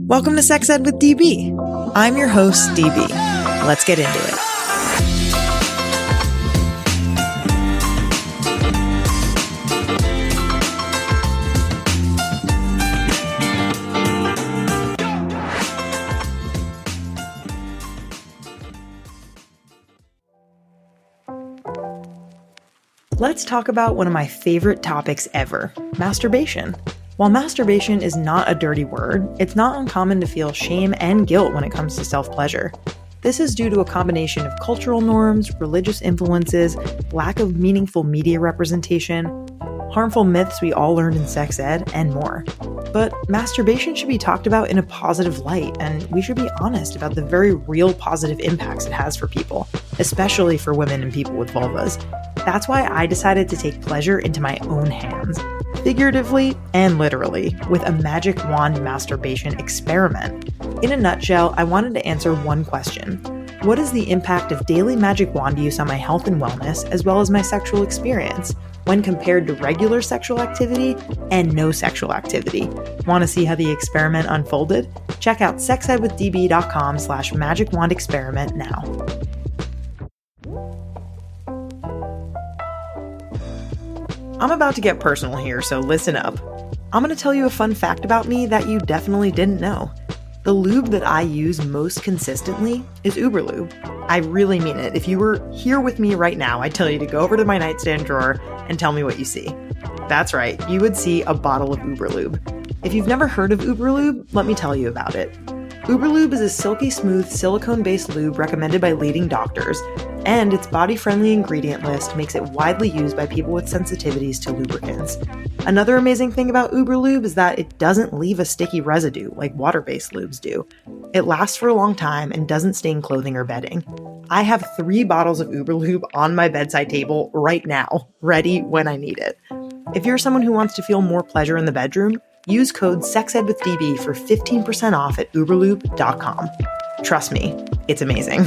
Welcome to Sex Ed with DB. I'm your host, DB. Let's get into it. Let's talk about one of my favorite topics ever, masturbation. While masturbation is not a dirty word, it's not uncommon to feel shame and guilt when it comes to self-pleasure. This is due to a combination of cultural norms, religious influences, lack of meaningful media representation, harmful myths we all learned in sex ed, and more. But masturbation should be talked about in a positive light, and we should be honest about the very real positive impacts it has for people, especially for women and people with vulvas. That's why I decided to take pleasure into my own hands, figuratively and literally, with a magic wand masturbation experiment. In a nutshell, I wanted to answer one question. What is the impact of daily magic wand use on my health and wellness, as well as my sexual experience, when compared to regular sexual activity and no sexual activity? Want to see how the experiment unfolded? Check out sexedwithdb.com/magicwandexperiment now. I'm about to get personal here, so listen up. I'm going to tell you a fun fact about me that you definitely didn't know. The lube that I use most consistently is Uberlube. I really mean it. If you were here with me right now, I'd tell you to go over to my nightstand drawer and tell me what you see. That's right, you would see a bottle of Uberlube. If you've never heard of Uberlube, let me tell you about it. Uberlube is a silky smooth silicone-based lube recommended by leading doctors, and its body-friendly ingredient list makes it widely used by people with sensitivities to lubricants. Another amazing thing about Uberlube is that it doesn't leave a sticky residue like water-based lubes do. It lasts for a long time and doesn't stain clothing or bedding. I have 3 bottles of Uberlube on my bedside table right now, ready when I need it. If you're someone who wants to feel more pleasure in the bedroom, use code SEXEDWITHDB for 15% off at Uberlube.com. Trust me, it's amazing.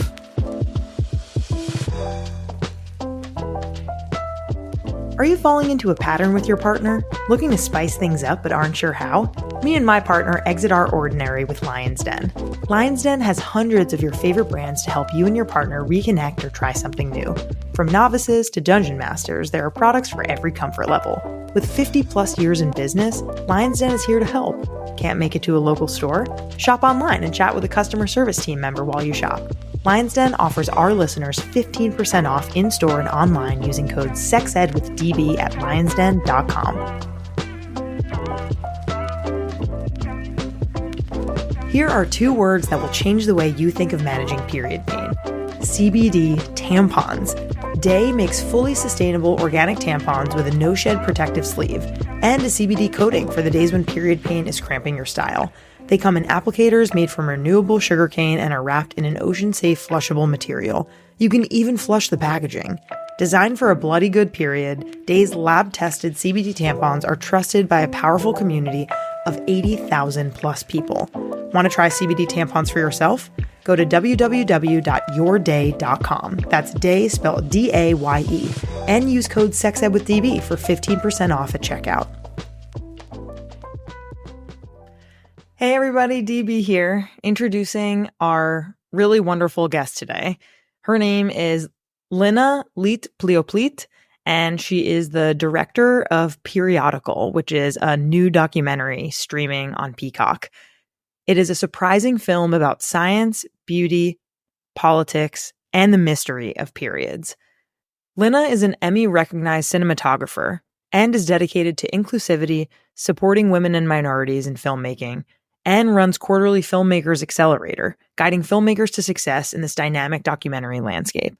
Are you falling into a pattern with your partner? Looking to spice things up but aren't sure how? Me and my partner exit our ordinary with Lion's Den. Lion's Den has hundreds of your favorite brands to help you and your partner reconnect or try something new. From novices to dungeon masters, there are products for every comfort level. With 50 plus years in business, Lion's Den is here to help. Can't make it to a local store? Shop online and chat with a customer service team member while you shop. Lion's Den offers our listeners 15% off in-store and online using code SEXEDWITHDB at lionsden.com. Here are 2 words that will change the way you think of managing period pain. CBD tampons. Day makes fully sustainable organic tampons with a no-shed protective sleeve and a CBD coating for the days when period pain is cramping your style. They come in applicators made from renewable sugarcane and are wrapped in an ocean-safe flushable material. You can even flush the packaging. Designed for a bloody good period, Day's lab-tested CBD tampons are trusted by a powerful community of 80,000 plus people. Want to try CBD tampons for yourself? Go to www.yourday.com. That's day spelled D-A-Y-E. And use code SEXEDWITHDB for 15% off at checkout. Hey everybody, DB here, introducing our really wonderful guest today. Her name is Lina Lyte Plioplyte, and she is the director of Periodical, which is a new documentary streaming on Peacock. It is a surprising film about science, beauty, politics, and the mystery of periods. Lina is an Emmy-recognized cinematographer and is dedicated to inclusivity, supporting women and minorities in filmmaking, and runs Quarterly Filmmakers Accelerator, guiding filmmakers to success in this dynamic documentary landscape.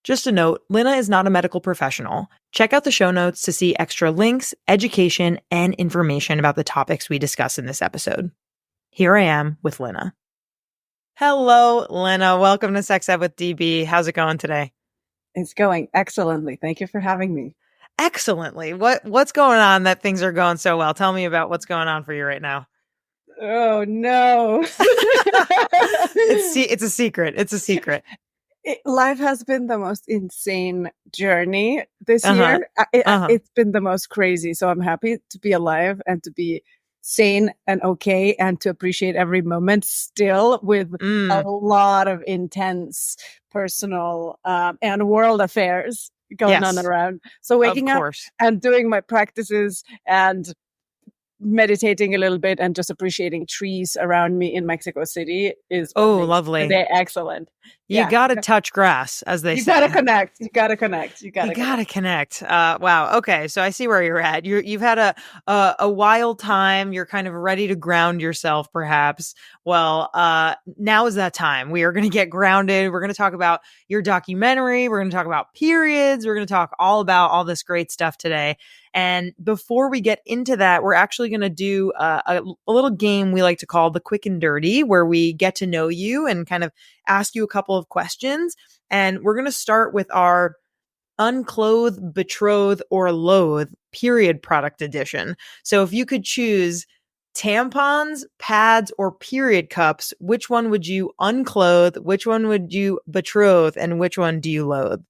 Just a note, Lina is not a medical professional. Check out the show notes to see extra links, education, and information about the topics we discuss in this episode. Here I am with Lina. Hello, Lina. Welcome to Sex Ed with DB. How's it going today? It's going excellently. Thank you for having me. Excellently. What's going on that things are going so well? Tell me about what's going on for you right now. Oh, no. It's a secret. It's a secret. Life has been the most insane journey this year. It's been the most crazy. So I'm happy to be alive and to be sane and okay, and to appreciate every moment still with a lot of intense personal and world affairs going on around. So waking up and doing my practices and meditating a little bit and just appreciating trees around me in Mexico City is lovely. They're excellent. You gotta touch grass, as they say. You gotta connect. You gotta connect. Wow. Okay. So I see where you're at. You've had a wild time. You're kind of ready to ground yourself, perhaps. Well, now is that time. We are going to get grounded. We're going to talk about your documentary. We're going to talk about periods. We're going to talk all about all this great stuff today. And before we get into that, we're actually going to do a little game we like to call the Quick and Dirty, where we get to know you and kind of ask you a couple of questions. And we're going to start with our unclothed, betrothed, or loathe period product edition. So if you could choose tampons, pads, or period cups, which one would you unclothe? Which one would you betroth? And which one do you loathe?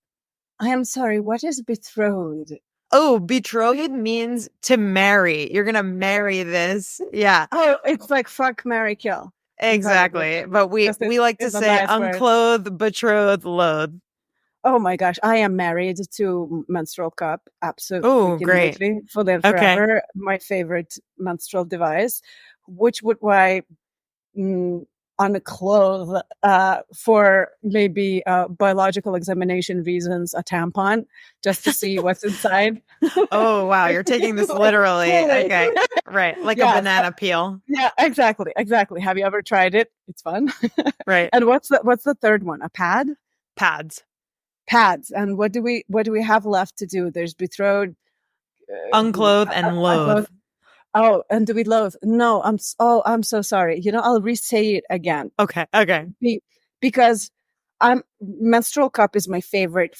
I am sorry. What is betrothed? Oh, betrothed means to marry. You're going to marry this. Yeah. Oh, it's like fuck, marry, kill. Exactly. But we like to say nice unclothed, word. Betrothed, loathe. Oh my gosh. I am married to Menstrual cup. Absolutely. Oh, great. For them forever. Okay. My favorite menstrual device, which would I unclothe for maybe biological examination reasons, a tampon, just to see what's inside. Oh, wow. You're taking this literally. Okay. Right. Like a banana peel. Yeah, exactly. Have you ever tried it? It's fun. Right. And what's the third one? A pad? Pads. And what do we have left to do? There's betrothed, unclothed, and loathe. Oh, and do we loathe? No, I'm so sorry. I'll re-say it again. Okay. Because menstrual cup is my favorite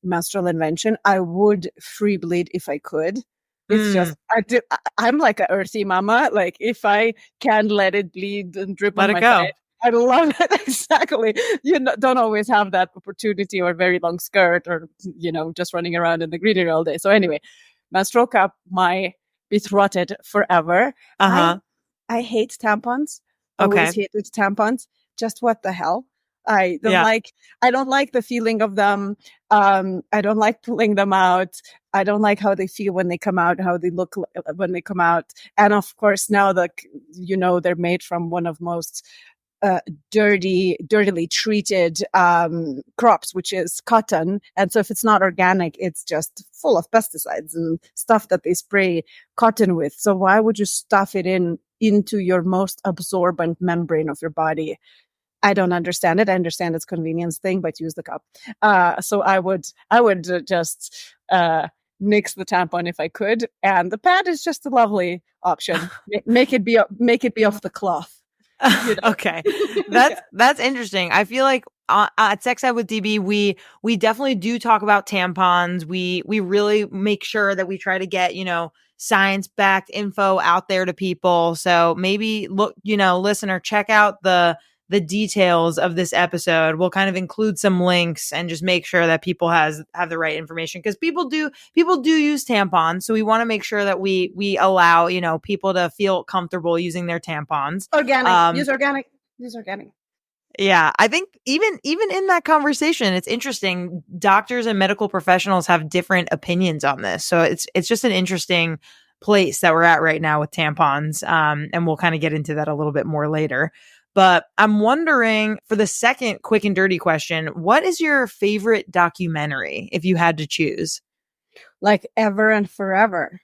menstrual invention. I would free bleed if I could. It's just, I'm like an earthy mama. Like if I can let it bleed and drip on my side, I love it. Exactly. You don't always have that opportunity or very long skirt or, just running around in the greenery all day. So anyway, menstrual cup, my betrothed forever. I hate tampons. Always hated tampons. Just what the hell? I don't like the feeling of them. I don't like pulling them out. I don't like how they feel when they come out, how they look when they come out. And of course now they're made from one of most dirtily treated crops, which is cotton. And so if it's not organic, it's just full of pesticides and stuff that they spray cotton with. So why would you stuff it into your most absorbent membrane of your body? I don't understand it. I understand it's a convenience thing, but use the cup. So I would just nix the tampon if I could. And the pad is just a lovely option. Make it be off the cloth. Okay. That's interesting. I feel like at Sex Ed with DB, we definitely do talk about tampons. We really make sure that we try to get, science-backed info out there to people. So maybe look, listener, check out the details of this episode. We'll kind of include some links and just make sure that people have the right information, because people do use tampons. So we want to make sure that we allow, people to feel comfortable using their tampons. Use organic. Yeah. I think even in that conversation, it's interesting. Doctors and medical professionals have different opinions on this. So it's just an interesting place that we're at right now with tampons. And we'll kind of get into that a little bit more later. But I'm wondering, for the second quick and dirty question, what is your favorite documentary if you had to choose? Like ever and forever.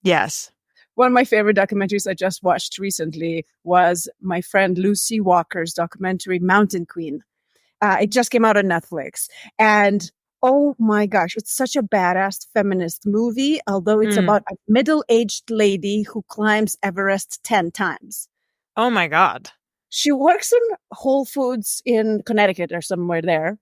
Yes. One of my favorite documentaries I just watched recently was my friend Lucy Walker's documentary, Mountain Queen. It just came out on Netflix. And oh my gosh, it's such a badass feminist movie, although it's about a middle-aged lady who climbs Everest 10 times. Oh my God. She works in Whole Foods in Connecticut or somewhere there.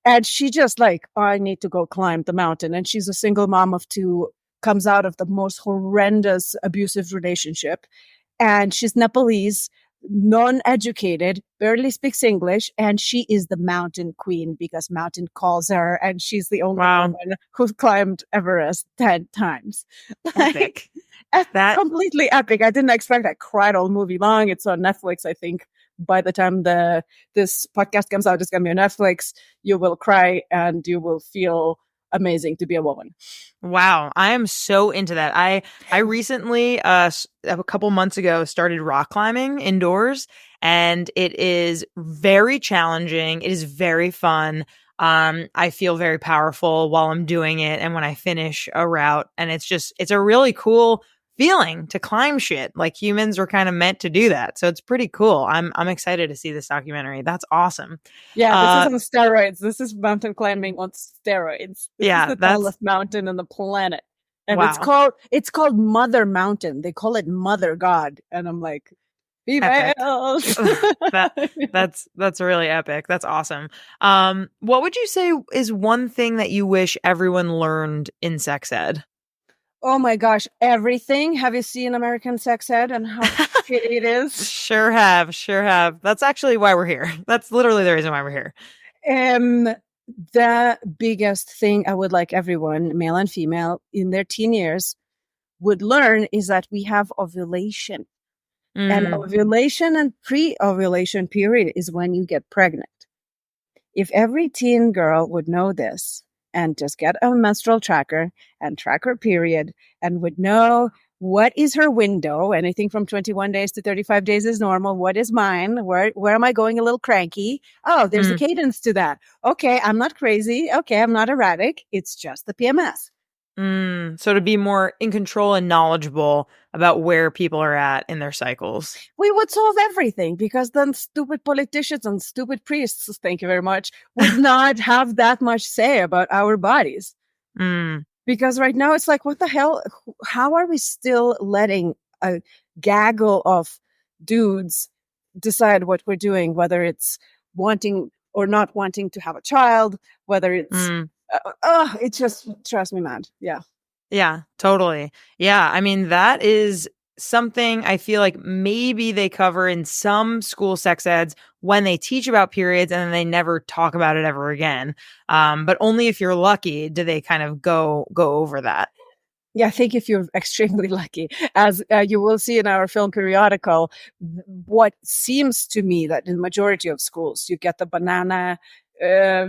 And she just I need to go climb the mountain. And she's a single mom of two, comes out of the most horrendous abusive relationship. And she's Nepalese, non-educated, barely speaks English. And she is the mountain queen because mountain calls her. And she's the only woman who's climbed Everest 10 times. That completely epic. I didn't expect. I cried all movie long. It's on Netflix, I think. By the time this podcast comes out, it's gonna be on Netflix. You will cry and you will feel amazing to be a woman. Wow, I am so into that. I recently a couple months ago started rock climbing indoors, and it is very challenging. It is very fun. I feel very powerful while I'm doing it, and when I finish a route, and it's a really cool feeling to climb shit. Like humans were kind of meant to do that. So it's pretty cool. I'm excited to see this documentary. That's awesome. Yeah, this is on steroids. This is mountain climbing on steroids. This is the tallest mountain on the planet. And wow. it's called Mother Mountain. They call it Mother God. And I'm like, females. That's really epic. That's awesome. What would you say is one thing that you wish everyone learned in sex ed? Oh my gosh, everything. Have you seen American Sex Ed and how shitty it is? Sure have. That's actually why we're here. That's literally the reason why we're here. The biggest thing I would like everyone, male and female, in their teen years would learn is that we have ovulation. And ovulation and pre-ovulation period is when you get pregnant. If every teen girl would know this, and just get a menstrual tracker and track her period and would know what is her window. Anything from 21 days to 35 days is normal. What is mine? Where am I going a little cranky? Oh, there's a cadence to that. Okay, I'm not crazy. Okay, I'm not erratic. It's just the PMS. So to be more in control and knowledgeable about where people are at in their cycles. We would solve everything because then stupid politicians and stupid priests, thank you very much, would not have that much say about our bodies. Because right now it's like, what the hell? How are we still letting a gaggle of dudes decide what we're doing, whether it's wanting or not wanting to have a child, whether it's it just drives me mad. Yeah, totally. Yeah, I mean, that is something I feel like maybe they cover in some school sex eds when they teach about periods, and then they never talk about it ever again. But only if you're lucky do they kind of go over that. Yeah, I think if you're extremely lucky, as you will see in our film Periodical, what seems to me that in the majority of schools, you get the banana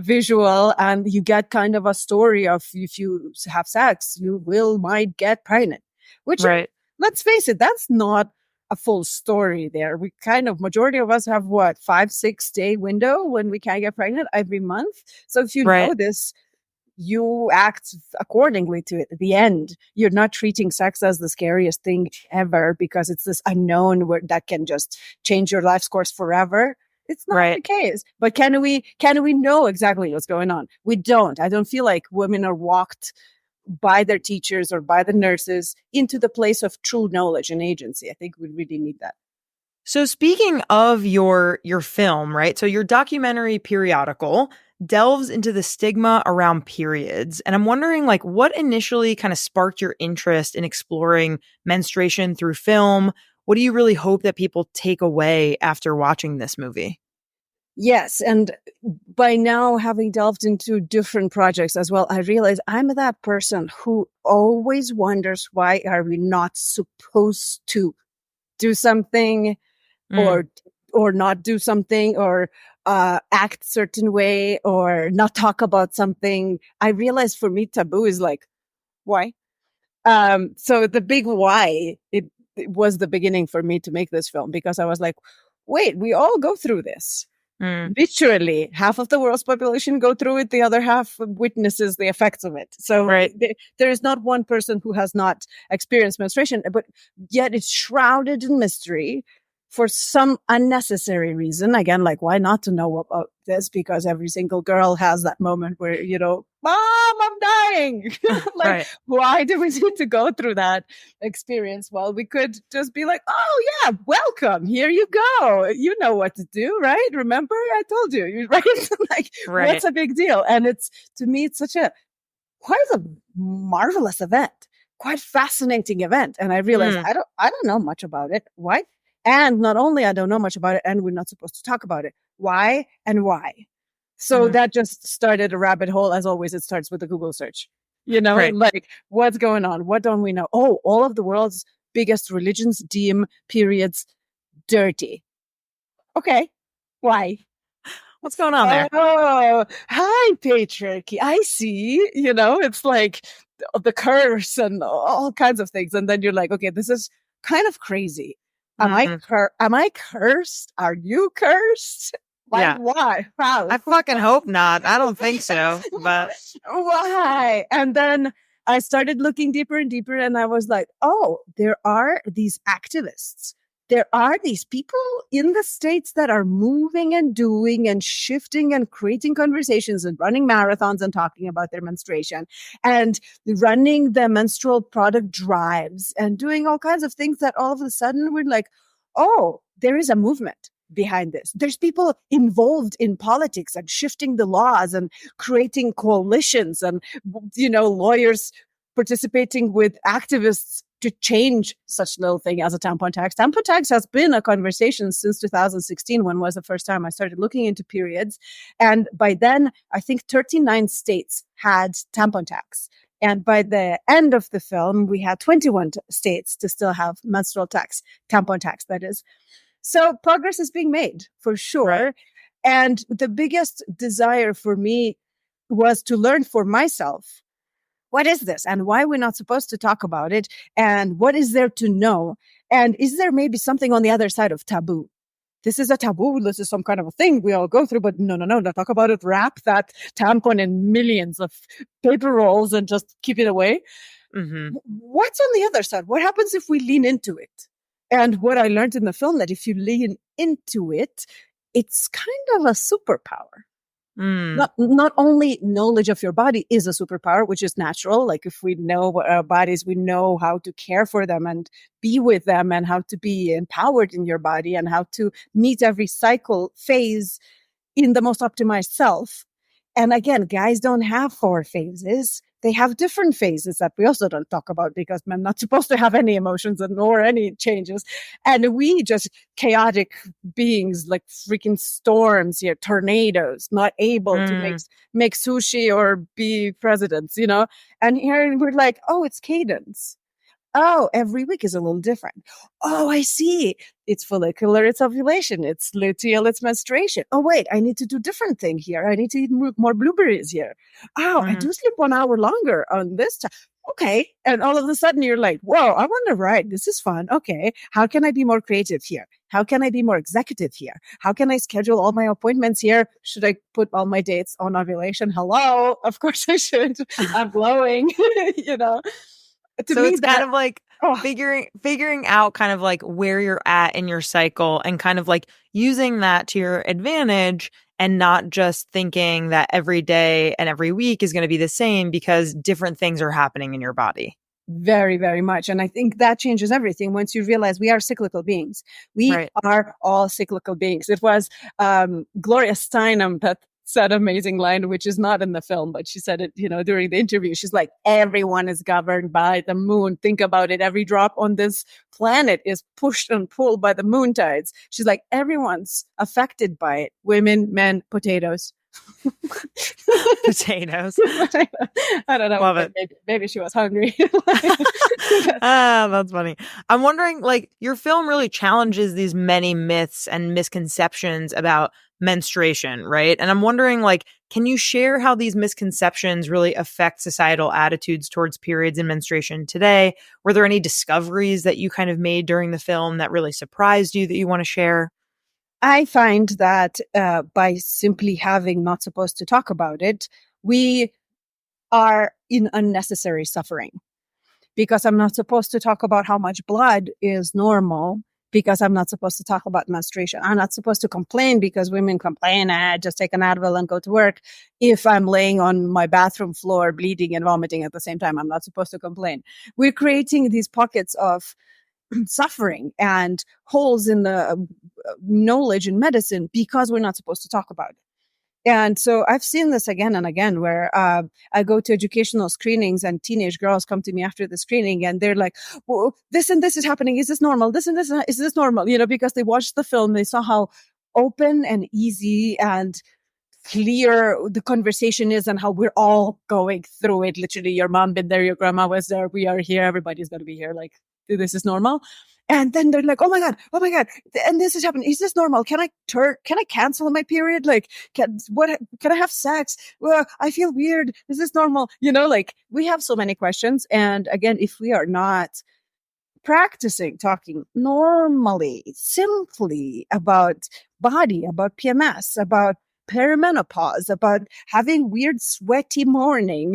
visual and you get kind of a story of if you have sex, you might get pregnant, which let's face it, that's not a full story there. We kind of, majority of us have 5-6 day window when we can get pregnant every month. So if you know this, you act accordingly to it. At the end, you're not treating sex as the scariest thing ever because it's this unknown that can just change your life's course forever. It's not the case. But can we know exactly what's going on? We don't. I don't feel like women are walked by their teachers or by the nurses into the place of true knowledge and agency. I think we really need that. So speaking of your film, right? So your documentary Periodical delves into the stigma around periods. And I'm wondering, like, what initially kind of sparked your interest in exploring menstruation through film? What do you really hope that people take away after watching this movie? Yes. And by now, having delved into different projects as well, I realize I'm that person who always wonders, why are we not supposed to do something or not do something or act certain way or not talk about something? I realize for me, taboo is like, why? So the big why, it was the beginning for me to make this film, because I was like, wait, we all go through this. Literally, half of the world's population go through it. The other half witnesses the effects of it. So there is not one person who has not experienced menstruation, but yet it's shrouded in mystery for some unnecessary reason. Again, like, why not to know about this? Because every single girl has that moment where, Mom, I'm dying. Why do we need to go through that experience? Well, we could just be like, oh yeah, welcome. Here you go. You know what to do, right? Remember, I told you, right? What's a big deal? And to me, it's quite a marvelous event, quite fascinating event. And I realized I don't know much about it. Why? And not only I don't know much about it, and we're not supposed to talk about it. Why and why? So that just started a rabbit hole. As always, it starts with a Google search. Like, what's going on? What don't we know? Oh, all of the world's biggest religions deem periods dirty. Okay, why? What's going on there? Oh, hi, patriarchy. I see. It's like the curse and all kinds of things. And then you're like, okay, this is kind of crazy. Am I cursed? Are you cursed? Like, yeah. Why? How? I fucking hope not. I don't think so. But why? And then I started looking deeper and deeper, and I was like, oh, there are these activists. There are these people in the States that are moving and doing and shifting and creating conversations and running marathons and talking about their menstruation and running the menstrual product drives and doing all kinds of things that all of a sudden we're like, oh, there is a movement behind this. There's people involved in politics and shifting the laws and creating coalitions and, lawyers participating with activists to change such little thing as a tampon tax. Tampon tax has been a conversation since 2016, when was the first time I started looking into periods. And by then, I think 39 states had tampon tax. And by the end of the film, we had 21 states to still have menstrual tax, tampon tax, that is. So progress is being made for sure. Right. And the biggest desire for me was to learn for myself, what is this and why we're not supposed to talk about it? And what is there to know? And is there maybe something on the other side of taboo? This is a taboo. This is some kind of a thing we all go through, but no, don't talk about it. Wrap that tampon in millions of paper rolls and just keep it away. Mm-hmm. What's on the other side? What happens if we lean into it? And what I learned in the film, that if you lean into it, it's kind of a superpower. Not only knowledge of your body is a superpower, which is natural. Like if we know what our bodies, we know how to care for them and be with them and how to be empowered in your body and how to meet every cycle phase in the most optimized self. And again, guys don't have 4 phases. They have different phases that we also don't talk about because men are not supposed to have any emotions nor any changes. And we just chaotic beings like freaking storms here, tornadoes, not able to make sushi or be presidents, And here we're like, oh, it's cadence. Oh, every week is a little different. Oh, I see. It's follicular, it's ovulation. It's luteal, it's menstruation. Oh, wait, I need to do different thing here. I need to eat more blueberries here. Oh, I do sleep 1 hour longer on this time. Okay. And all of a sudden you're like, whoa, I want to write. This is fun. Okay. How can I be more creative here? How can I be more executive here? How can I schedule all my appointments here? Should I put all my dates on ovulation? Hello. Of course I should. I'm glowing, So it's kind of like figuring out kind of like where you're at in your cycle and kind of like using that to your advantage and not just thinking that every day and every week is going to be the same because different things are happening in your body. Very, very much. And I think that changes everything once you realize we are cyclical beings. We are all cyclical beings. It was Gloria Steinem that said amazing line, which is not in the film, but she said it, during the interview. She's like, everyone is governed by the moon. Think about it. Every drop on this planet is pushed and pulled by the moon tides. She's like, everyone's affected by it. Women, men, potatoes. Potatoes. I don't know. Love it. Maybe she was hungry. That's funny. I'm wondering, like, your film really challenges these many myths and misconceptions about menstruation, right? And I'm wondering, like, can you share how these misconceptions really affect societal attitudes towards periods and menstruation today? Were there any discoveries that you kind of made during the film that really surprised you that you want to share? I find that by simply having not supposed to talk about it, we are in unnecessary suffering. Because I'm not supposed to talk about how much blood is normal, because I'm not supposed to talk about menstruation. I'm not supposed to complain because women complain, just take an Advil and go to work. If I'm laying on my bathroom floor bleeding and vomiting at the same time, I'm not supposed to complain. We're creating these pockets of suffering and holes in the knowledge in medicine because we're not supposed to talk about it. And so I've seen this again and again where I go to educational screenings and teenage girls come to me after the screening and they're like, well, this and this is happening. Is this normal? This and this, is this normal? Because they watched the film. They saw how open and easy and clear the conversation is and how we're all going through it. Literally, your mom been there, your grandma was there, we are here, everybody's going to be here. Like, this is normal. And then they're like, oh my God, and this is happening. Is this normal? Can I cancel my period? Like, can I have sex? Well, I feel weird. Is this normal? Like, we have so many questions. And again, if we are not practicing talking normally, simply about body, about PMS, about perimenopause, about having weird sweaty morning,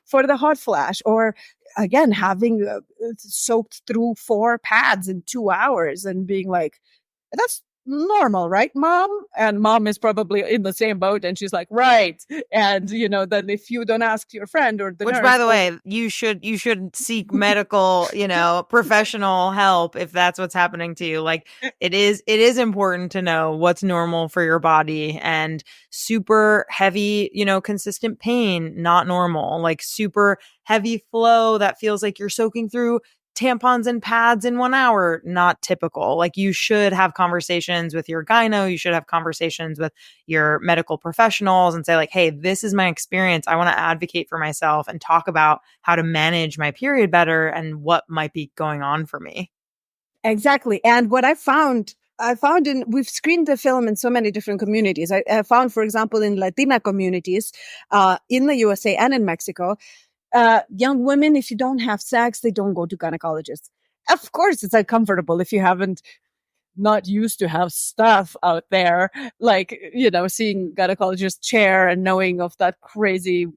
for the hot flash, or again, having soaked through 4 pads in 2 hours and being like, that's normal, right, Mom? And Mom is probably in the same boat, and she's like, right. And then if you don't ask your friend or the Which, nurse, by the way, you should seek medical, professional help if that's what's happening to you. Like, it is important to know what's normal for your body, and super heavy, consistent pain, not normal. Like, super heavy flow that feels like you're soaking through tampons and pads in 1 hour, not typical. Like, you should have conversations with your gyno. You should have conversations with your medical professionals and say, like, hey, this is my experience. I want to advocate for myself and talk about how to manage my period better and what might be going on for me. Exactly. And what I found we've screened the film in so many different communities. I found, for example, in Latina communities, in the USA and in Mexico, young women, if you don't have sex, they don't go to gynecologists. Of course, it's uncomfortable if you haven't not used to have stuff out there, like, seeing gynecologist chair and knowing of that crazy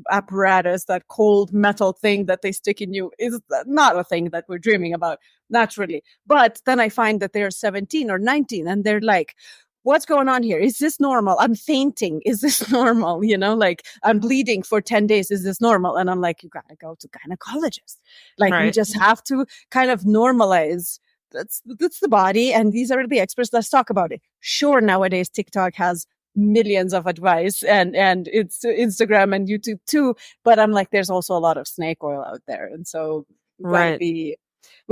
apparatus, that cold metal thing that they stick in you is not a thing that we're dreaming about naturally. But then I find that they're 17 or 19 and they're like, what's going on here? Is this normal? I'm fainting. Is this normal? Like, I'm bleeding for 10 days. Is this normal? And I'm like, you got to go to gynecologist. Like, right. We just have to kind of normalize. That's the body. And these are the experts. Let's talk about it. Sure, nowadays TikTok has millions of advice and it's Instagram and YouTube too. But I'm like, there's also a lot of snake oil out there. And so we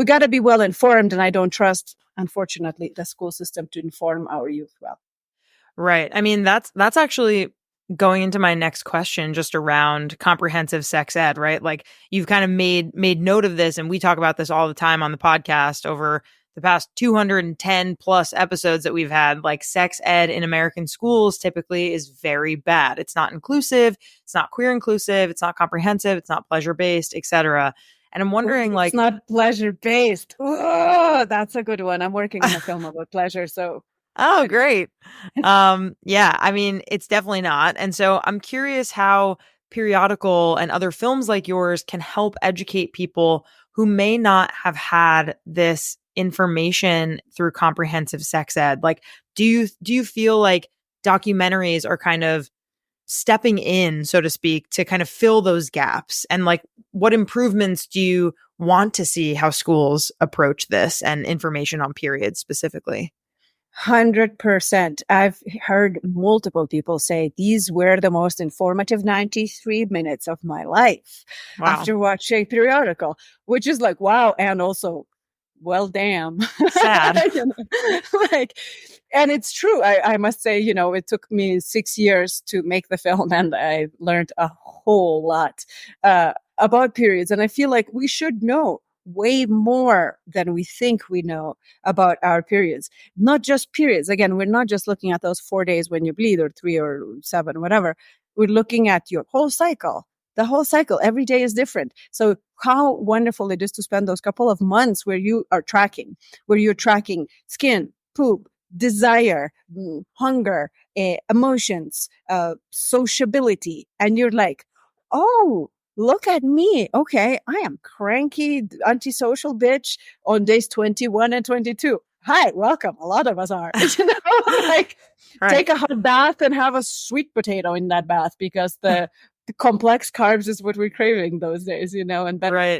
got to be well informed. And I don't trust, unfortunately, the school system to inform our youth well. Right. I mean, that's actually going into my next question, just around comprehensive sex ed, right? Like, you've kind of made note of this, and we talk about this all the time on the podcast over the past 210 plus episodes that we've had. Like, sex ed in American schools typically is very bad. It's not inclusive. It's not queer inclusive. It's not comprehensive. It's not pleasure-based, etc. And I'm wondering, it's like, not pleasure-based. Oh, that's a good one. I'm working on a film about pleasure, so. Oh, great. Yeah, I mean, it's definitely not. And so I'm curious how Periodical and other films like yours can help educate people who may not have had this information through comprehensive sex ed. Like, do you feel like documentaries are kind of stepping in, so to speak, to kind of fill those gaps? And like, what improvements do you want to see how schools approach this and information on periods specifically? 100%. I've heard multiple people say these were the most informative 93 minutes of my life after watching Periodical, which is like, wow. And also, well, damn. Sad. And it's true. I must say, it took me 6 years to make the film, and I learned a whole lot about periods. And I feel like we should know way more than we think we know about our periods. Not just periods. Again, we're not just looking at those 4 days when you bleed, or 3 or 7, whatever. We're looking at your whole cycle. The whole cycle. Every day is different. So how wonderful it is to spend those couple of months where you're tracking skin, poop, desire, hunger, emotions, sociability. And you're like, oh, look at me. Okay, I am cranky, antisocial bitch on days 21 and 22. Hi, welcome. A lot of us are. Right. Take a hot bath and have a sweet potato in that bath, because the complex carbs is what we're craving those days, and better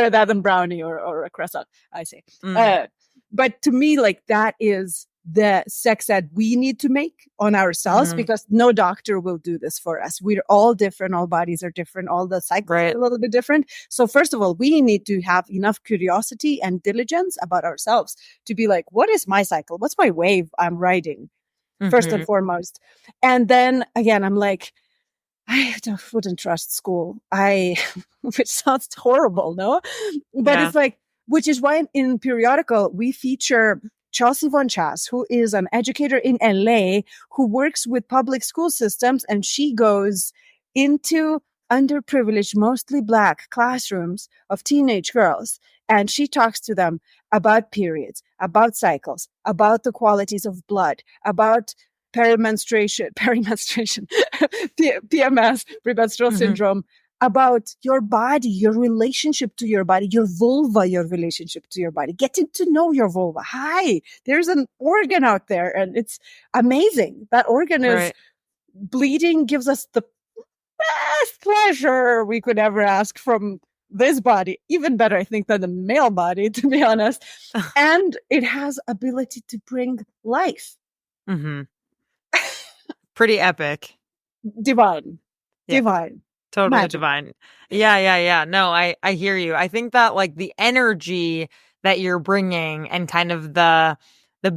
that than brownie or a croissant, I say. But to me, like, that is the sex ed we need to make on ourselves, because no doctor will do this for us. We're all different. All bodies are different. All the cycles are a little bit different. So first of all, we need to have enough curiosity and diligence about ourselves to be like, what is my cycle? What's my wave I'm riding? First and foremost. And then again, I'm like, I wouldn't trust school. Which sounds horrible, no? But it's like, which is why in Periodical, we feature Chelsea Von Chass, who is an educator in LA who works with public school systems, and she goes into underprivileged, mostly Black classrooms of teenage girls. And she talks to them about periods, about cycles, about the qualities of blood, about perimenstruation, PMS, premenstrual syndrome, about your body, your relationship to your body, your vulva, your relationship to your body, getting to know your vulva. Hi, there's an organ out there and it's amazing. That organ is bleeding, gives us the best pleasure we could ever ask from this body. Even better, I think, than the male body, to be honest. And it has ability to bring life. Pretty epic. Divine. Yeah. Divine. Totally Magic. divine. Yeah. No, I hear you. I think that like the energy that you're bringing and kind of the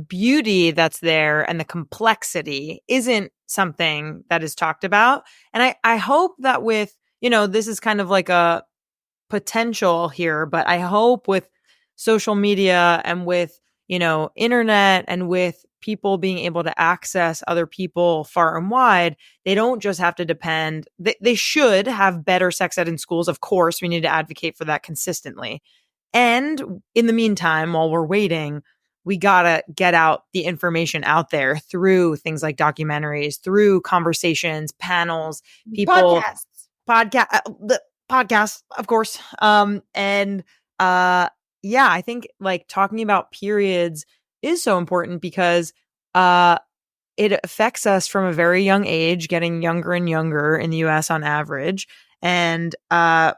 beauty that's there and the complexity isn't something that is talked about. And I hope that with, this is kind of like a potential here, but I hope with social media and with, internet and with people being able to access other people far and wide, they don't just have to depend. They should have better sex ed in schools. Of course, we need to advocate for that consistently. And in the meantime, while we're waiting, we got to get out the information out there through things like documentaries, through conversations, panels, people, podcasts, of course. Yeah, I think like talking about periods is so important because it affects us from a very young age, getting younger and younger in the US on average. And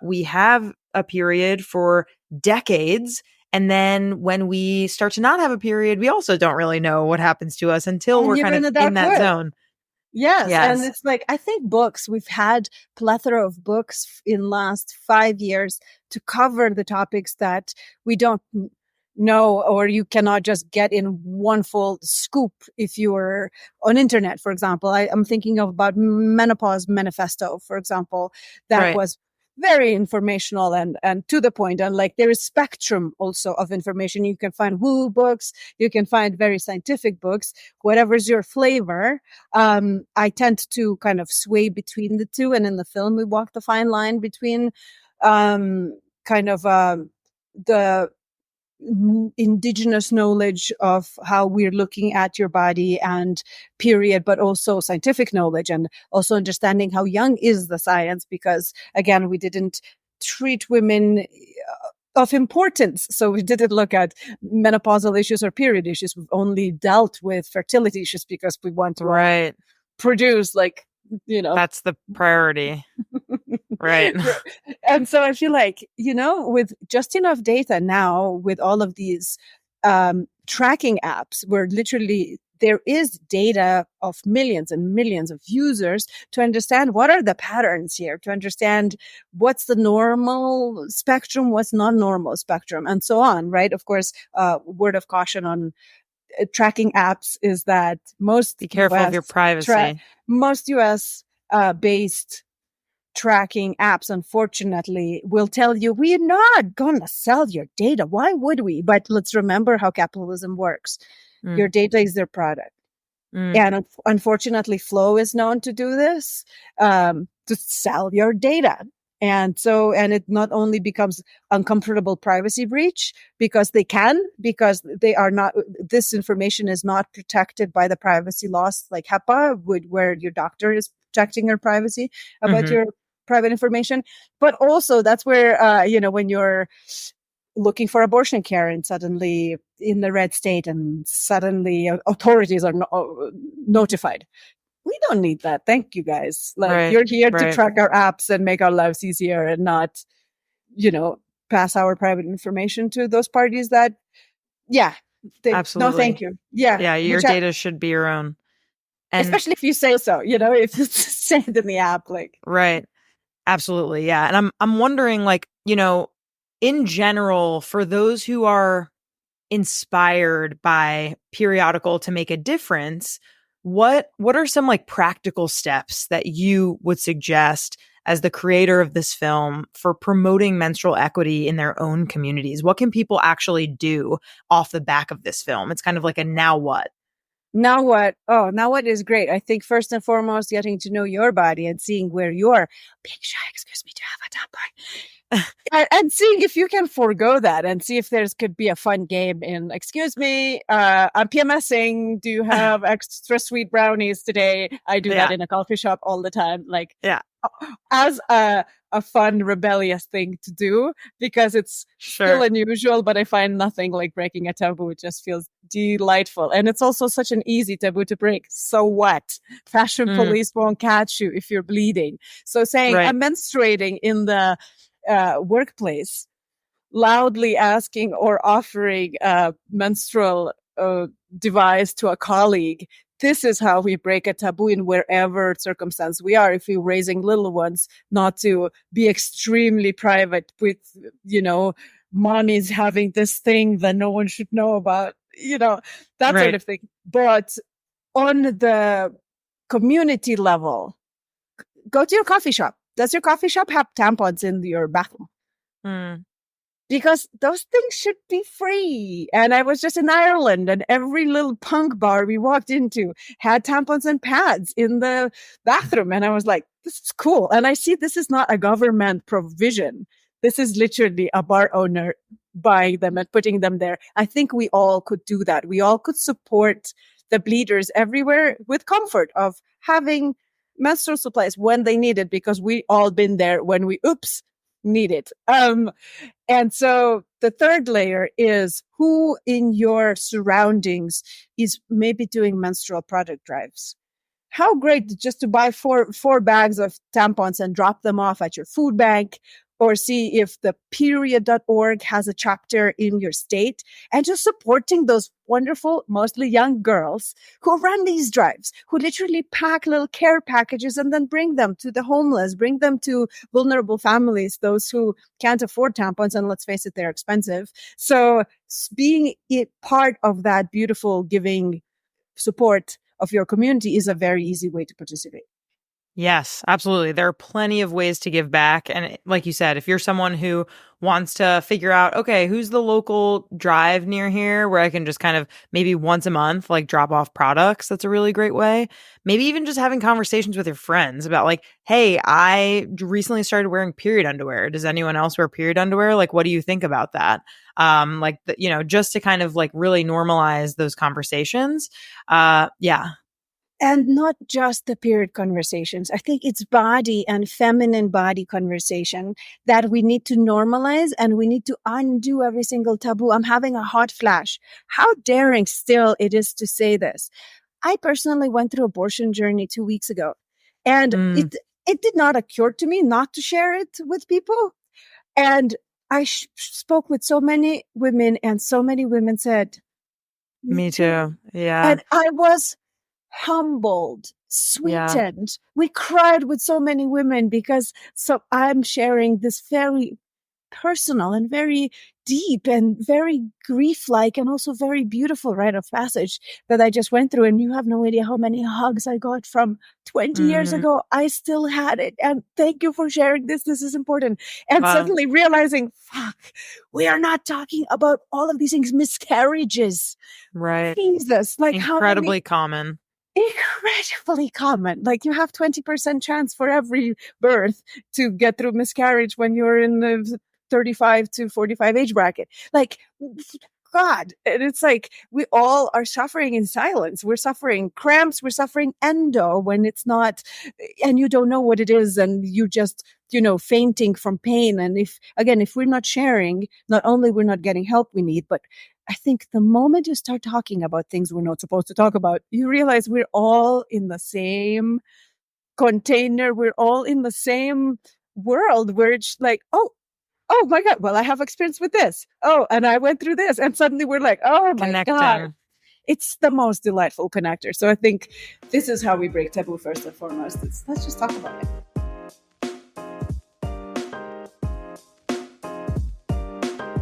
we have a period for decades. And then when we start to not have a period, we also don't really know what happens to us until we're kind of in that zone. Yes. And it's like, I think books, we've had plethora of books in last 5 years to cover the topics that we don't know, or you cannot just get in one full scoop if you are on internet, for example. I'm thinking about Menopause Manifesto, for example, that was very informational and to the point. And like there is spectrum also of information. You can find woo books, you can find very scientific books, whatever's your flavor. I tend to kind of sway between the two. And in the film, we walk the fine line between the indigenous knowledge of how we're looking at your body and period, but also scientific knowledge and also understanding how young is the science, because again, we didn't treat women of importance. So we didn't look at menopausal issues or period issues. We've only dealt with fertility issues because we want to produce that's the priority. Right. And so I feel like, with just enough data now, with all of these tracking apps, where literally there is data of millions and millions of users to understand what are the patterns here, to understand what's the normal spectrum, what's not normal spectrum, and so on, right? Of course, word of caution on tracking apps is that most be careful of your privacy. Most US based tracking apps, unfortunately, will tell you, we're not going to sell your data. Why would we? But let's remember how capitalism works. Your data is their product. And unfortunately, Flow is known to do this, to sell your data. And it not only becomes uncomfortable privacy breach because they are not, this information is not protected by the privacy laws like HIPAA, where your doctor is protecting your privacy about your private information. But also that's where, when you're looking for abortion care and suddenly in the red state and suddenly authorities are notified. We don't need that. Thank you, guys. You're here to track our apps and make our lives easier and not, pass our private information to those parties that, absolutely. No, thank you. Yeah. Your data should be your own. And especially if you say so, if you say it in the app, Right. Absolutely. Yeah. And I'm wondering, in general, for those who are inspired by Periodical to make a difference, what are some practical steps that you would suggest as the creator of this film for promoting menstrual equity in their own communities? What can people actually do off the back of this film? It's kind of like a now what? Now what? Oh, now what is great. I think first and foremost, getting to know your body and seeing where you're being shy, excuse me, to have a tampon. And seeing if you can forego that and see if there's could be a fun game in, excuse me, I'm PMSing. Do you have extra sweet brownies today? I do that in a coffee shop all the time. Like, as a fun, rebellious thing to do, because it's still unusual, but I find nothing like breaking a taboo. It just feels delightful. And it's also such an easy taboo to break. So what? Fashion police won't catch you if you're bleeding. So saying I'm menstruating in the workplace, loudly asking or offering a menstrual device to a colleague. This is how we break a taboo in wherever circumstance we are. If we're raising little ones, not to be extremely private with, mommy's having this thing that no one should know about, that sort of thing. But on the community level, go to your coffee shop. Does your coffee shop have tampons in your bathroom? Because those things should be free. And I was just in Ireland, and every little punk bar we walked into had tampons and pads in the bathroom. And I was like, this is cool. And I see this is not a government provision. This is literally a bar owner buying them and putting them there. I think we all could do that. We all could support the bleeders everywhere with comfort of having menstrual supplies when they need it, because we all been there when we need it. And so the third layer is who in your surroundings is maybe doing menstrual product drives. How great just to buy four bags of tampons and drop them off at your food bank, or see if the period.org has a chapter in your state, and just supporting those wonderful, mostly young girls who run these drives, who literally pack little care packages and then bring them to the homeless, bring them to vulnerable families, those who can't afford tampons. And let's face it, they're expensive. So being part of that beautiful giving support of your community is a very easy way to participate. Yes, absolutely. There are plenty of ways to give back. And like you said, if you're someone who wants to figure out, okay, who's the local drive near here where I can just kind of maybe once a month, like drop off products, that's a really great way. Maybe even just having conversations with your friends about like, hey, I recently started wearing period underwear. Does anyone else wear period underwear? Like, what do you think about that? Just to kind of like really normalize those conversations. And not just the period conversations. I think it's body and feminine body conversation that we need to normalize, and we need to undo every single taboo. I'm having a hot flash. How daring still it is to say this. I personally went through abortion journey 2 weeks ago, and it did not occur to me not to share it with people. And I spoke with so many women, and so many women said, me too. Yeah. And I was humbled, sweetened. Yeah. We cried with so many women because I'm sharing this very personal and very deep and very grief-like and also very beautiful rite of passage that I just went through. And you have no idea how many hugs I got from 20 years ago. I still had it. And thank you for sharing this. This is important. And suddenly realizing, fuck, we are not talking about all of these things. Miscarriages. Right. Jesus. Like incredibly common. Incredibly common. Like you have 20% chance for every birth to get through miscarriage when you're in the 35 to 45 age bracket. Like, God. And it's like, we all are suffering in silence. We're suffering cramps. We're suffering endo when it's not, and you don't know what it is. And you just, fainting from pain. And if we're not sharing, not only we're not getting help we need, but I think the moment you start talking about things we're not supposed to talk about, you realize we're all in the same container. We're all in the same world where it's like, oh my God, well, I have experience with this. Oh, and I went through this. And suddenly we're like, oh my God. It's the most delightful connector. So I think this is how we break taboo first and foremost. Let's just talk about it.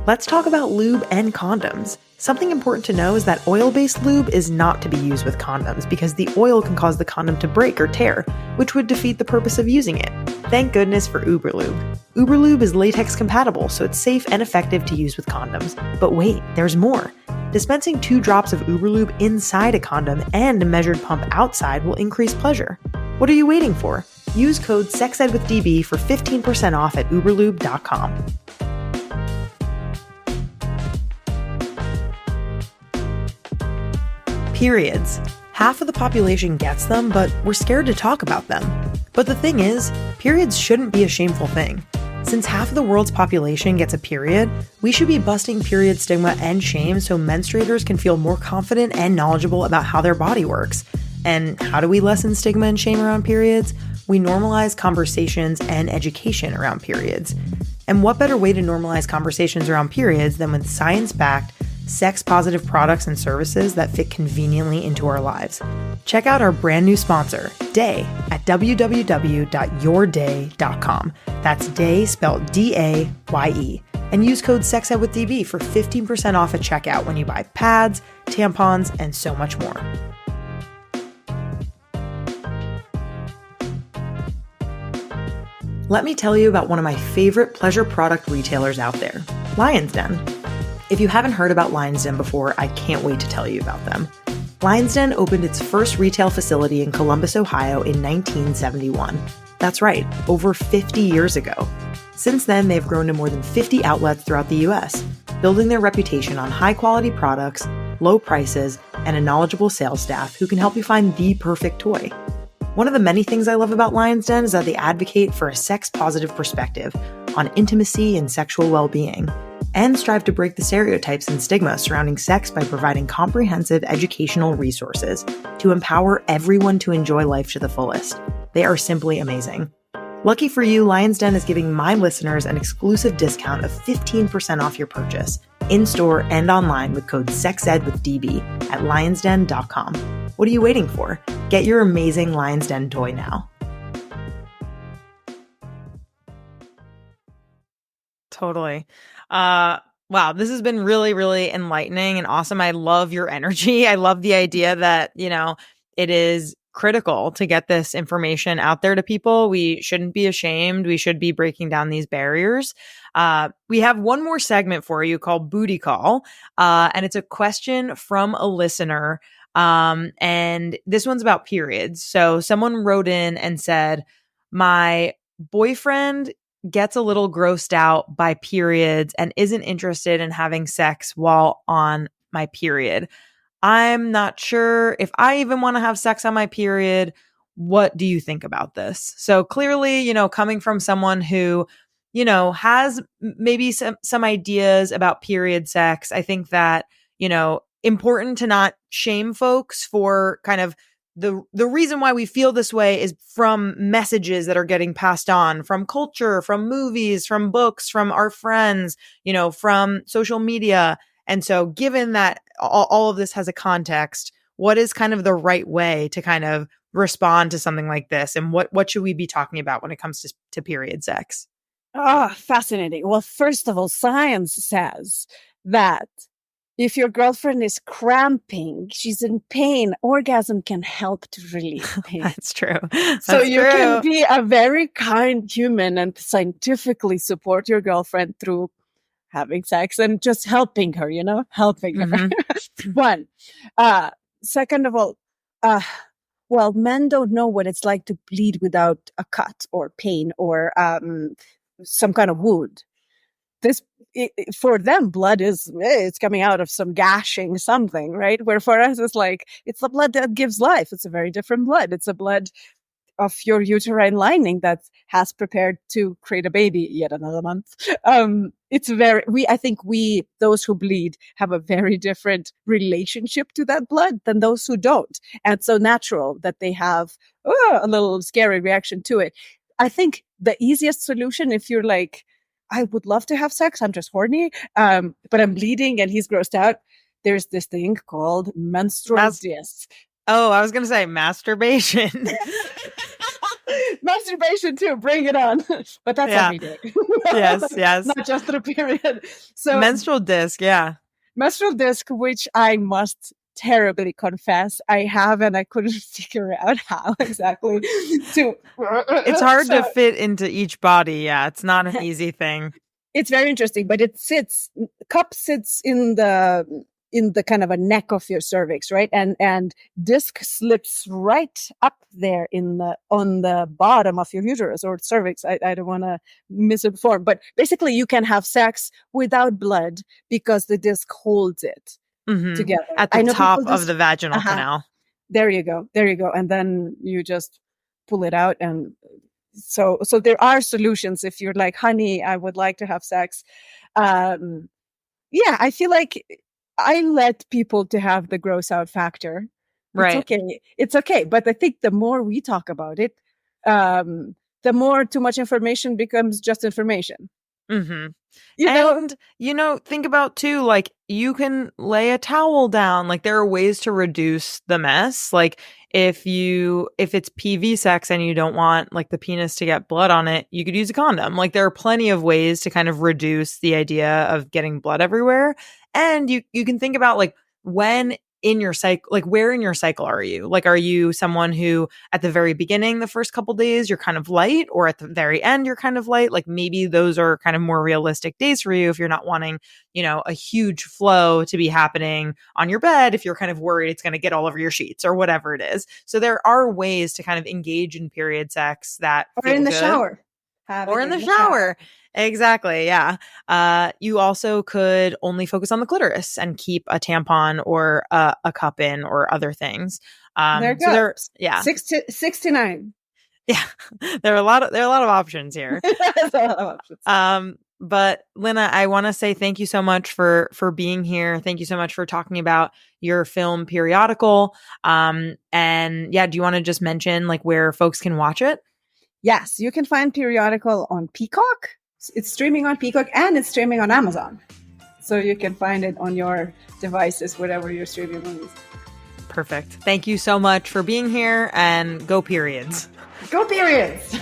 Let's talk about lube and condoms. Something important to know is that oil-based lube is not to be used with condoms because the oil can cause the condom to break or tear, which would defeat the purpose of using it. Thank goodness for Uberlube. Uberlube is latex compatible, so it's safe and effective to use with condoms. But wait, there's more. Dispensing 2 drops of Uberlube inside a condom and a measured pump outside will increase pleasure. What are you waiting for? Use code SEXEDWITHDB for 15% off at uberlube.com. Periods. Half of the population gets them, but we're scared to talk about them. But the thing is, periods shouldn't be a shameful thing. Since half of the world's population gets a period, we should be busting period stigma and shame so menstruators can feel more confident and knowledgeable about how their body works. And how do we lessen stigma and shame around periods? We normalize conversations and education around periods. And what better way to normalize conversations around periods than with science-backed, sex-positive products and services that fit conveniently into our lives? Check out our brand new sponsor, Day, at www.yourday.com. That's Day spelled D-A-Y-E. And use code SEXEDWITHDB for 15% off at checkout when you buy pads, tampons, and so much more. Let me tell you about one of my favorite pleasure product retailers out there, Lion's Den. If you haven't heard about Lion's Den before, I can't wait to tell you about them. Lion's Den opened its first retail facility in Columbus, Ohio in 1971. That's right, over 50 years ago. Since then, they've grown to more than 50 outlets throughout the US, building their reputation on high-quality products, low prices, and a knowledgeable sales staff who can help you find the perfect toy. One of the many things I love about Lion's Den is that they advocate for a sex-positive perspective on intimacy and sexual well-being, and strive to break the stereotypes and stigma surrounding sex by providing comprehensive educational resources to empower everyone to enjoy life to the fullest. They are simply amazing. Lucky for you, Lion's Den is giving my listeners an exclusive discount of 15% off your purchase, in-store and online with code SEXEDWITHDB at lionsden.com. What are you waiting for? Get your amazing Lion's Den toy now. Totally. Wow, this has been really, really enlightening and awesome. I love your energy. I love the idea that, it is critical to get this information out there to people. We shouldn't be ashamed. We should be breaking down these barriers. We have one more segment for you called Booty Call, and it's a question from a listener. And this one's about periods. So someone wrote in and said, my boyfriend gets a little grossed out by periods and isn't interested in having sex while on my period. I'm not sure if I even want to have sex on my period. What do you think about this? So clearly, coming from someone who, has maybe some ideas about period sex, I think that, important to not shame folks for kind of the reason why we feel this way is from messages that are getting passed on from culture, from movies, from books, from our friends, from social media. And so given that all of this has a context, what is kind of the right way to kind of respond to something like this? And what should we be talking about when it comes to period sex? Fascinating. Well, first of all, science says that if your girlfriend is cramping, she's in pain, orgasm can help to relieve pain. That's true. So you can be a very kind human and scientifically support your girlfriend through having sex and just helping her, helping her. Mm-hmm. One. Second of all, well, men don't know what it's like to bleed without a cut or pain or some kind of wound. For them, blood it's coming out of some gashing something, right? Where for us, it's like, it's the blood that gives life. It's a very different blood. It's a blood of your uterine lining that has prepared to create a baby yet another month. I think those who bleed have a very different relationship to that blood than those who don't. And it's so natural that they have a little scary reaction to it. I think the easiest solution, if you're like, I would love to have sex, I'm just horny, but I'm bleeding and he's grossed out, there's this thing called menstrual disc. Oh, I was going to say masturbation. masturbation too. Bring it on. But that's every day. Yes. Not just the period. So menstrual disc, menstrual disc, which I must terribly confess I have, and I couldn't figure out how exactly to. It's hard to fit into each body. Yeah, it's not an easy thing. It's very interesting, but cup sits in the kind of a neck of your cervix, right? And disc slips right up there on the bottom of your uterus or cervix. I don't want to misinform, but basically you can have sex without blood because the disc holds it together at the top of the vaginal canal. There you go. And then you just pull it out. And so there are solutions if you're like, honey, I would like to have sex. I feel like I let people to have the gross out factor. Right. It's okay. But I think the more we talk about it, the more too much information becomes just information. Mm-hmm. And, think about too, like you can lay a towel down. Like there are ways to reduce the mess. Like if it's PV sex and you don't want like the penis to get blood on it, you could use a condom. Like there are plenty of ways to kind of reduce the idea of getting blood everywhere. And you can think about like when in your cycle, like where in your cycle are you? Like, are you someone who at the very beginning, the first couple days, you're kind of light, or at the very end, you're kind of light? Like maybe those are kind of more realistic days for you if you're not wanting, a huge flow to be happening on your bed, if you're kind of worried it's going to get all over your sheets or whatever it is. So there are ways to kind of engage in period sex that or in the good. shower. Or in the shower. Exactly. Yeah. You also could only focus on the clitoris and keep a tampon or a cup in or other things. There you go. 6 to 9. Yeah. There are a lot of options here. There's a lot of options. But Lina, I want to say thank you so much for being here. Thank you so much for talking about your film Periodical. Do you want to just mention like where folks can watch it? Yes, you can find Periodical on Peacock. It's streaming on Peacock and it's streaming on Amazon. So you can find it on your devices, whatever you're streaming movies. Perfect. Thank you so much for being here, and go periods. Go periods!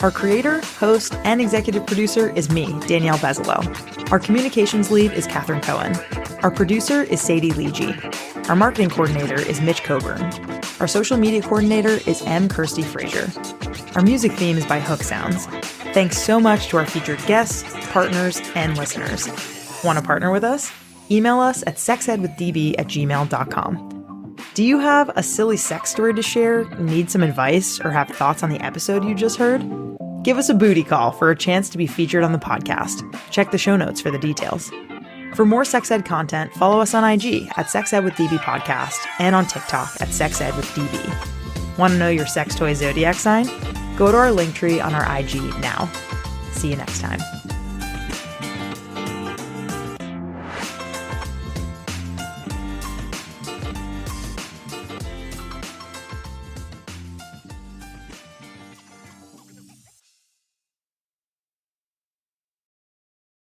Our creator, host, and executive producer is me, Danielle Bezalel. Our communications lead is Catherine Cohen. Our producer is Sadie Leegee. Our marketing coordinator is Mitch Coburn. Our social media coordinator is M. Kirsty Frazier. Our music theme is by Hook Sounds. Thanks so much to our featured guests, partners, and listeners. Want to partner with us? Email us at sexedwithdb@gmail.com. Do you have a silly sex story to share, need some advice, or have thoughts on the episode you just heard? Give us a booty call for a chance to be featured on the podcast. Check the show notes for the details. For more sex ed content, follow us on IG at sexedwithdb podcast and on TikTok at sexedwithdb. Want to know your sex toy zodiac sign? Go to our link tree on our IG now. See you next time.